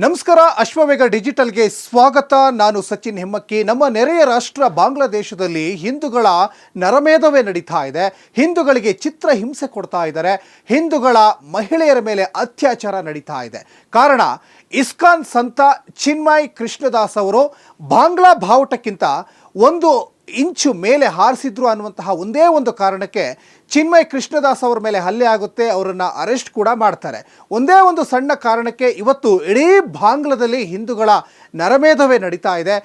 ನಮಸ್ಕಾರ. ಅಶ್ವವೇಗ ಡಿಜಿಟಲ್ಗೆ ಸ್ವಾಗತ. ನಾನು ಸಚಿನ್ ಹೆಮ್ಮಕ್ಕಿ. ನಮ್ಮ ನೆರೆಯ ರಾಷ್ಟ್ರ ಬಾಂಗ್ಲಾದೇಶದಲ್ಲಿ ಹಿಂದೂಗಳ ನರಮೇಧವೇ ನಡೀತಾ ಇದೆ. ಹಿಂದೂಗಳಿಗೆ ಚಿತ್ರ ಹಿಂಸೆ ಕೊಡ್ತಾ ಇದ್ದಾರೆ. ಹಿಂದೂಗಳ ಮಹಿಳೆಯರ ಮೇಲೆ ಅತ್ಯಾಚಾರ ನಡೀತಾ ಇದೆ. ಕಾರಣ ಇಸ್ಕಾನ್ ಸಂತ ಚಿನ್ಮಯ್ ಕೃಷ್ಣದಾಸ್ ಅವರು ಬಾಂಗ್ಲಾ ಬಾವುಟಕ್ಕಿಂತ ಒಂದು ಇಂಚು ಮೇಲೆ ಹಾರಿಸಿದ್ರು ಅನ್ನುವಂತಹ ಒಂದೇ ಒಂದು ಕಾರಣಕ್ಕೆ ಚಿನ್ಮಯ್ ಕೃಷ್ಣದಾಸ್ ಅವರ ಮೇಲೆ ಹಲ್ಲೆ ಆಗುತ್ತೆ. ಅವರನ್ನು ಅರೆಸ್ಟ್ ಕೂಡ ಮಾಡ್ತಾರೆ. ಒಂದೇ ಒಂದು ಸಣ್ಣ ಕಾರಣಕ್ಕೆ ಇವತ್ತು ಇಡೀ ಬಾಂಗ್ಲಾದಲ್ಲಿ ಹಿಂದೂಗಳ ನರಮೇಧವೇ ನಡೀತಾ ಇದೆ.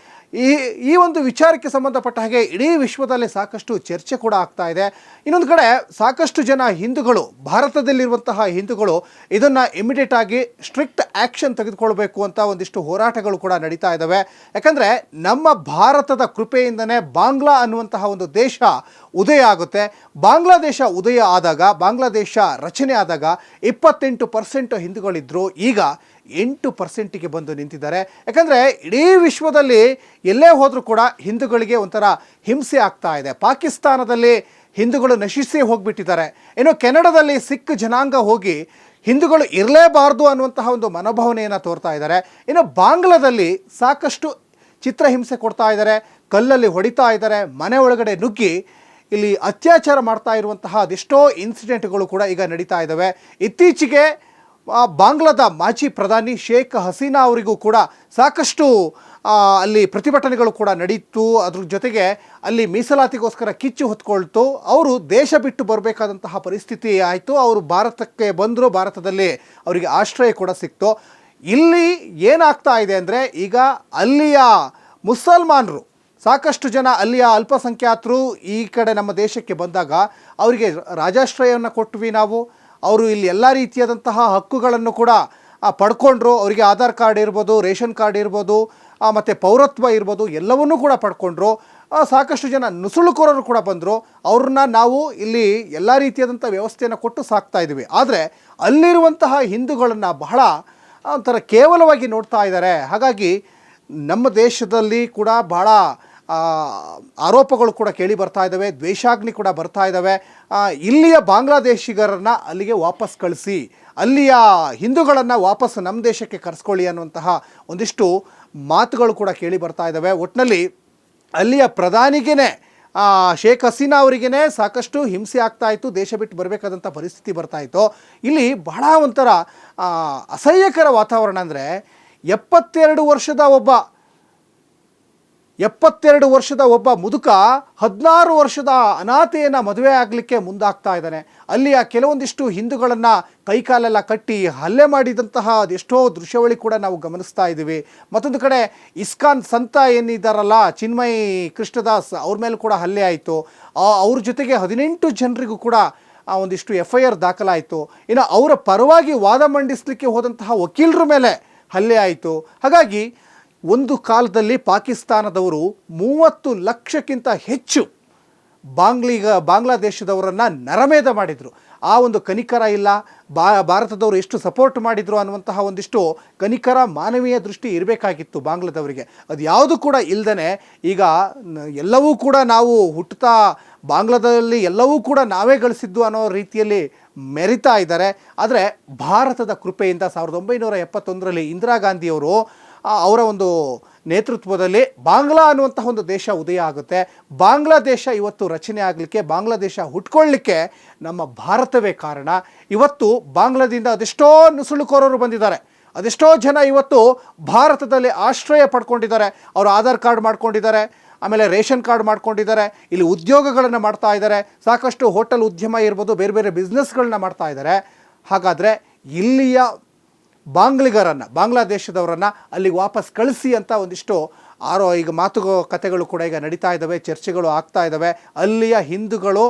ಈ ಒಂದು ವಿಚಾರಕ್ಕೆ ಸಂಬಂಧಪಟ್ಟ ಹಾಗೆ ಇಡೀ ವಿಶ್ವದಲ್ಲಿ ಸಾಕಷ್ಟು ಚರ್ಚೆ ಕೂಡ ಆಗ್ತಾ ಇದೆ. ಇನ್ನೊಂದು ಕಡೆ ಸಾಕಷ್ಟು ಜನ ಹಿಂದೂಗಳು, ಭಾರತದಲ್ಲಿರುವಂತಹ ಹಿಂದೂಗಳು ಇದನ್ನು ಇಮಿಡಿಯೇಟ್ ಆಗಿ ಸ್ಟ್ರಿಕ್ಟ್ ಆ್ಯಕ್ಷನ್ ತೆಗೆದುಕೊಳ್ಬೇಕು ಅಂತ ಒಂದಿಷ್ಟು ಹೋರಾಟಗಳು ಕೂಡ ನಡೀತಾ ಇದ್ದಾವೆ. ಯಾಕಂದರೆ ನಮ್ಮ ಭಾರತದ ಕೃಪೆಯಿಂದನೇ ಬಾಂಗ್ಲಾ ಅನ್ನುವಂತಹ ಒಂದು ದೇಶ ಉದಯ ಆಗುತ್ತೆ. ಬಾಂಗ್ಲಾದೇಶ ಉದಯ ಆದಾಗ, ಬಾಂಗ್ಲಾದೇಶ ರಚನೆ ಆದಾಗ 28% ಹಿಂದೂಗಳಿದ್ದರು. ಈಗ 8%ಗೆ ಬಂದು ನಿಂತಿದ್ದಾರೆ. ಯಾಕಂದರೆ ಇಡೀ ವಿಶ್ವದಲ್ಲಿ ಎಲ್ಲೇ ಹೋದರೂ ಕೂಡ ಹಿಂದೂಗಳಿಗೆ ಒಂಥರ ಹಿಂಸೆ ಆಗ್ತಾ ಇದೆ. ಪಾಕಿಸ್ತಾನದಲ್ಲಿ ಹಿಂದೂಗಳು ನಶಿಸಿ ಹೋಗಿಬಿಟ್ಟಿದ್ದಾರೆ. ಇನ್ನು ಕೆನಡಾದಲ್ಲಿ ಸಿಖ್ ಜನಾಂಗ ಹೋಗಿ ಹಿಂದೂಗಳು ಇರಲೇಬಾರ್ದು ಅನ್ನುವಂತಹ ಒಂದು ಮನೋಭಾವನೆಯನ್ನು ತೋರ್ತಾ ಇದ್ದಾರೆ. ಇನ್ನು ಬಾಂಗ್ಲಾದಲ್ಲಿ ಸಾಕಷ್ಟು ಚಿತ್ರಹಿಂಸೆ ಕೊಡ್ತಾ ಇದ್ದಾರೆ. ಕಲ್ಲಲ್ಲಿ ಹೊಡಿತಾ ಇದ್ದಾರೆ. ಮನೆ ಒಳಗಡೆ ನುಗ್ಗಿ ಇಲ್ಲಿ ಅತ್ಯಾಚಾರ ಮಾಡ್ತಾ ಇರುವಂತಹ ಅದೆಷ್ಟೋ ಇನ್ಸಿಡೆಂಟ್ಗಳು ಕೂಡ ಈಗ ನಡೀತಾ ಇದ್ದಾವೆ. ಇತ್ತೀಚೆಗೆ ಬಾಂಗ್ಲಾದ ಮಾಜಿ ಪ್ರಧಾನಿ ಶೇಖ್ ಹಸೀನಾ ಅವರಿಗೂ ಕೂಡ ಸಾಕಷ್ಟು ಅಲ್ಲಿ ಪ್ರತಿಭಟನೆಗಳು ಕೂಡ ನಡೀತು. ಅದ್ರ ಜೊತೆಗೆ ಅಲ್ಲಿ ಮೀಸಲಾತಿಗೋಸ್ಕರ ಕಿಚ್ಚು ಹೊತ್ಕೊಳ್ತು. ಅವರು ದೇಶ ಬಿಟ್ಟು ಬರಬೇಕಾದಂತಹ ಪರಿಸ್ಥಿತಿ ಆಯಿತು. ಅವರು ಭಾರತಕ್ಕೆ ಬಂದರು. ಭಾರತದಲ್ಲಿ ಅವರಿಗೆ ಆಶ್ರಯ ಕೂಡ ಸಿಕ್ತು. ಇಲ್ಲಿ ಏನಾಗ್ತಾ ಇದೆ ಅಂದರೆ, ಈಗ ಅಲ್ಲಿಯ ಮುಸಲ್ಮಾನರು, ಸಾಕಷ್ಟು ಜನ ಅಲ್ಲಿಯ ಅಲ್ಪಸಂಖ್ಯಾತರು ಈ ಕಡೆ ನಮ್ಮ ದೇಶಕ್ಕೆ ಬಂದಾಗ ಅವರಿಗೆ ರಾಜಾಶ್ರಯವನ್ನು ಕೊಟ್ವಿ ನಾವು. ಅವರು ಇಲ್ಲಿ ಎಲ್ಲ ರೀತಿಯಾದಂತಹ ಹಕ್ಕುಗಳನ್ನು ಕೂಡ ಪಡ್ಕೊಂಡ್ರು. ಅವರಿಗೆ ಆಧಾರ್ ಕಾರ್ಡ್ ಇರ್ಬೋದು, ರೇಷನ್ ಕಾರ್ಡ್ ಇರ್ಬೋದು, ಮತ್ತು ಪೌರತ್ವ ಇರ್ಬೋದು, ಎಲ್ಲವನ್ನೂ ಕೂಡ ಪಡ್ಕೊಂಡ್ರು. ಸಾಕಷ್ಟು ಜನ ನುಸುಳುಕೋರರು ಕೂಡ ಬಂದರು. ಅವ್ರನ್ನ ನಾವು ಇಲ್ಲಿ ಎಲ್ಲ ರೀತಿಯಾದಂಥ ವ್ಯವಸ್ಥೆಯನ್ನು ಕೊಟ್ಟು ಸಾಕ್ತಾ ಇದ್ದೀವಿ. ಆದರೆ ಅಲ್ಲಿರುವಂತಹ ಹಿಂದೂಗಳನ್ನು ಬಹಳ ಒಂಥರ ಕೇವಲವಾಗಿ ನೋಡ್ತಾ ಇದ್ದಾರೆ. ಹಾಗಾಗಿ ನಮ್ಮ ದೇಶದಲ್ಲಿ ಕೂಡ ಬಹಳ ಆರೋಪಗಳು ಕೂಡ ಕೇಳಿ ಬರ್ತಾ ಇದ್ದಾವೆ. ದ್ವೇಷಾಗ್ನಿ ಕೂಡ ಬರ್ತಾ ಇದ್ದಾವೆ. ಇಲ್ಲಿಯ ಬಾಂಗ್ಲಾದೇಶಿಗರನ್ನು ಅಲ್ಲಿಗೆ ವಾಪಸ್ ಕಳಿಸಿ, ಅಲ್ಲಿಯ ಹಿಂದೂಗಳನ್ನು ವಾಪಸ್ ನಮ್ಮ ದೇಶಕ್ಕೆ ಕರೆಸ್ಕೊಳ್ಳಿ ಅನ್ನುವಂತಹ ಒಂದಿಷ್ಟು ಮಾತುಗಳು ಕೂಡ ಕೇಳಿ ಬರ್ತಾ ಇದ್ದಾವೆ. ಒಟ್ಟಿನಲ್ಲಿ ಅಲ್ಲಿಯ ಪ್ರಧಾನಿಗೇ, ಶೇಖ್ ಹಸೀನಾ ಅವರಿಗೇ ಸಾಕಷ್ಟು ಹಿಂಸೆ ಆಗ್ತಾಯಿತ್ತು. ದೇಶ ಬಿಟ್ಟು ಬರಬೇಕಾದಂಥ ಪರಿಸ್ಥಿತಿ ಬರ್ತಾಯಿತ್ತು. ಇಲ್ಲಿ ಬಹಳ ಒಂಥರ ಅಸಹ್ಯಕರ ವಾತಾವರಣ. ಅಂದರೆ 72 ವರ್ಷದ ಒಬ್ಬ ಮುದುಕ 16 ವರ್ಷದ ಅನಾಥೆಯನ್ನು ಮದುವೆ ಆಗಲಿಕ್ಕೆ ಮುಂದಾಗ್ತಾ ಇದ್ದಾನೆ. ಅಲ್ಲಿಯ ಕೆಲವೊಂದಿಷ್ಟು ಹಿಂದೂಗಳನ್ನು ಕೈಕಾಲೆಲ್ಲ ಕಟ್ಟಿ ಹಲ್ಲೆ ಮಾಡಿದಂತಹ ಅದೆಷ್ಟೋ ದೃಶ್ಯಾವಳಿ ಕೂಡ ನಾವು ಗಮನಿಸ್ತಾ ಇದ್ದೀವಿ. ಮತ್ತೊಂದು ಕಡೆ ಇಸ್ಕಾನ್ ಸಂತ ಏನಿದ್ದಾರಲ್ಲ ಚಿನ್ಮಯ್ ಕೃಷ್ಣದಾಸ್, ಅವ್ರ ಮೇಲೆ ಕೂಡ ಹಲ್ಲೆ ಆಯಿತು. ಅವ್ರ ಜೊತೆಗೆ 18 ಜನರಿಗೂ ಕೂಡ ಒಂದಿಷ್ಟು FIR ದಾಖಲಾಯಿತು. ಇನ್ನು ಅವರ ಪರವಾಗಿ ವಾದ ಮಂಡಿಸಲಿಕ್ಕೆ ಹೋದಂತಹ ವಕೀಲರ ಮೇಲೆ ಹಲ್ಲೆ ಆಯಿತು. ಹಾಗಾಗಿ ಒಂದು ಕಾಲದಲ್ಲಿ ಪಾಕಿಸ್ತಾನದವರು 30 ಲಕ್ಷಕ್ಕಿಂತ ಹೆಚ್ಚು ಬಾಂಗ್ಲಾದೇಶದವರನ್ನು ನರಮೇಧ ಮಾಡಿದರು. ಆ ಒಂದು ಕನಿಕರ ಇಲ್ಲ. ಭಾರತದವರು ಎಷ್ಟು ಸಪೋರ್ಟ್ ಮಾಡಿದರು ಅನ್ನುವಂತಹ ಒಂದಿಷ್ಟು ಕನಿಕರ, ಮಾನವೀಯ ದೃಷ್ಟಿ ಇರಬೇಕಾಗಿತ್ತು ಬಾಂಗ್ಲಾದವರಿಗೆ. ಅದು ಯಾವುದು ಕೂಡ ಇಲ್ಲದೇ ಈಗ ಎಲ್ಲವೂ ಕೂಡ ನಾವು ಹುಟ್ಟುತ್ತಾ ಬಾಂಗ್ಲಾದಲ್ಲಿ ಎಲ್ಲವೂ ಕೂಡ ನಾವೇ ಗಳಿಸಿದ್ದು ಅನ್ನೋ ರೀತಿಯಲ್ಲಿ ಮೆರಿತಾ ಇದ್ದಾರೆ. ಆದರೆ ಭಾರತದ ಕೃಪೆಯಿಂದ 1971ರಲ್ಲಿ ಇಂದಿರಾ ಗಾಂಧಿಯವರು ಅವರ ಒಂದು ನೇತೃತ್ವದಲ್ಲಿ ಬಾಂಗ್ಲಾ ಅನ್ನುವಂತಹ ಒಂದು ದೇಶ ಉದಯ ಆಗುತ್ತೆ. ಬಾಂಗ್ಲಾದೇಶ ಇವತ್ತು ರಚನೆ ಆಗಲಿಕ್ಕೆ, ಬಾಂಗ್ಲಾದೇಶ ಹುಟ್ಕೊಳ್ಳಿಕ್ಕೆ ನಮ್ಮ ಭಾರತವೇ ಕಾರಣ. ಇವತ್ತು ಬಾಂಗ್ಲಾದಿಂದ ಅದೆಷ್ಟೋ ನುಸುಳುಕೋರರು ಬಂದಿದ್ದಾರೆ. ಅದೆಷ್ಟೋ ಜನ ಇವತ್ತು ಭಾರತದಲ್ಲಿ ಆಶ್ರಯ ಪಡ್ಕೊಂಡಿದ್ದಾರೆ. ಅವರು ಆಧಾರ್ ಕಾರ್ಡ್ ಮಾಡ್ಕೊಂಡಿದ್ದಾರೆ, ಆಮೇಲೆ ರೇಷನ್ ಕಾರ್ಡ್ ಮಾಡ್ಕೊಂಡಿದ್ದಾರೆ, ಇಲ್ಲಿ ಉದ್ಯೋಗಗಳನ್ನು ಮಾಡ್ತಾ ಇದ್ದಾರೆ. ಸಾಕಷ್ಟು ಹೋಟೆಲ್ ಉದ್ಯಮ ಇರ್ಬೋದು, ಬೇರೆ ಬೇರೆ ಬಿಸ್ನೆಸ್ಗಳನ್ನ ಮಾಡ್ತಾ ಇದ್ದಾರೆ. ಹಾಗಾದರೆ ಇಲ್ಲಿಯ ಬಾಂಗ್ಲಿಗರನ್ನು, ಬಾಂಗ್ಲಾದೇಶದವರನ್ನು ಅಲ್ಲಿಗೆ ವಾಪಸ್ ಕಳಿಸಿ ಅಂತ ಒಂದಿಷ್ಟು ಈಗ ಮಾತುಕತೆಗಳು ಕೂಡ ಈಗ ನಡೀತಾ ಇದ್ದಾವೆ, ಚರ್ಚೆಗಳು ಆಗ್ತಾ ಇದ್ದಾವೆ. ಅಲ್ಲಿಯ ಹಿಂದೂಗಳು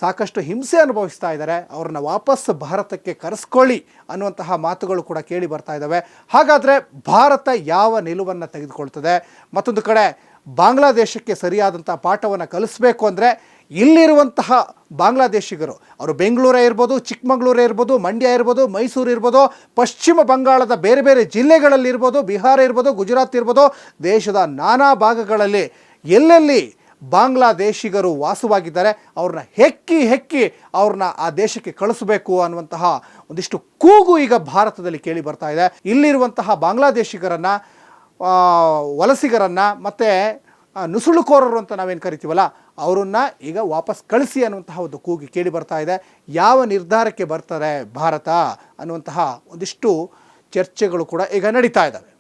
ಸಾಕಷ್ಟು ಹಿಂಸೆ ಅನುಭವಿಸ್ತಾ ಇದ್ದಾರೆ. ಅವ್ರನ್ನ ವಾಪಸ್ ಭಾರತಕ್ಕೆ ಕರೆಸ್ಕೊಳ್ಳಿ ಅನ್ನುವಂತಹ ಮಾತುಗಳು ಕೂಡ ಕೇಳಿ ಬರ್ತಾ ಇದ್ದಾವೆ. ಹಾಗಾದರೆ ಭಾರತ ಯಾವ ನಿಲುವನ್ನು ತೆಗೆದುಕೊಳ್ತದೆ? ಮತ್ತೊಂದು ಕಡೆ ಬಾಂಗ್ಲಾದೇಶಕ್ಕೆ ಸರಿಯಾದಂಥ ಪಾಠವನ್ನು ಕಲಿಸಬೇಕು ಅಂದರೆ ಇಲ್ಲಿರುವಂತಹ ಬಾಂಗ್ಲಾದೇಶಿಗರು, ಅವರು ಬೆಂಗಳೂರೇ ಇರ್ಬೋದು, ಚಿಕ್ಕಮಗಳೂರೇ ಇರ್ಬೋದು, ಮಂಡ್ಯ ಇರ್ಬೋದು, ಮೈಸೂರು ಇರ್ಬೋದು, ಪಶ್ಚಿಮ ಬಂಗಾಳದ ಬೇರೆ ಬೇರೆ ಜಿಲ್ಲೆಗಳಲ್ಲಿರ್ಬೋದು, ಬಿಹಾರ ಇರ್ಬೋದು, ಗುಜರಾತ್ ಇರ್ಬೋದು, ದೇಶದ ನಾನಾ ಭಾಗಗಳಲ್ಲಿ ಎಲ್ಲೆಲ್ಲಿ ಬಾಂಗ್ಲಾದೇಶಿಗರು ವಾಸವಾಗಿದ್ದಾರೆ, ಅವ್ರನ್ನ ಹೆಕ್ಕಿ ಅವ್ರನ್ನ ಆ ದೇಶಕ್ಕೆ ಕಳಿಸಬೇಕು ಅನ್ನುವಂತಹ ಒಂದಿಷ್ಟು ಕೂಗು ಈಗ ಭಾರತದಲ್ಲಿ ಕೇಳಿ ಬರ್ತಾ ಇದೆ. ಇಲ್ಲಿರುವಂತಹ ಬಾಂಗ್ಲಾದೇಶಿಗರನ್ನು, ವಲಸಿಗರನ್ನು ಮತ್ತು ನುಸುಳುಕೋರರು ಅಂತ ನಾವೇನು ಕರಿತೀವಲ್ಲ ಅವರನ್ನು ಈಗ ವಾಪಸ್ ಕಳಿಸಿ ಅನ್ನುವಂತಹ ಒಂದು ಕೂಗಿ ಕೇಳಿ ಬರ್ತಾ ಇದೆ. ಯಾವ ನಿರ್ಧಾರಕ್ಕೆ ಬರ್ತಾರೆ ಭಾರತ ಅನ್ನುವಂತಹ ಒಂದಿಷ್ಟು ಚರ್ಚೆಗಳು ಕೂಡ ಈಗ ನಡೀತಾ ಇದ್ದಾವೆ.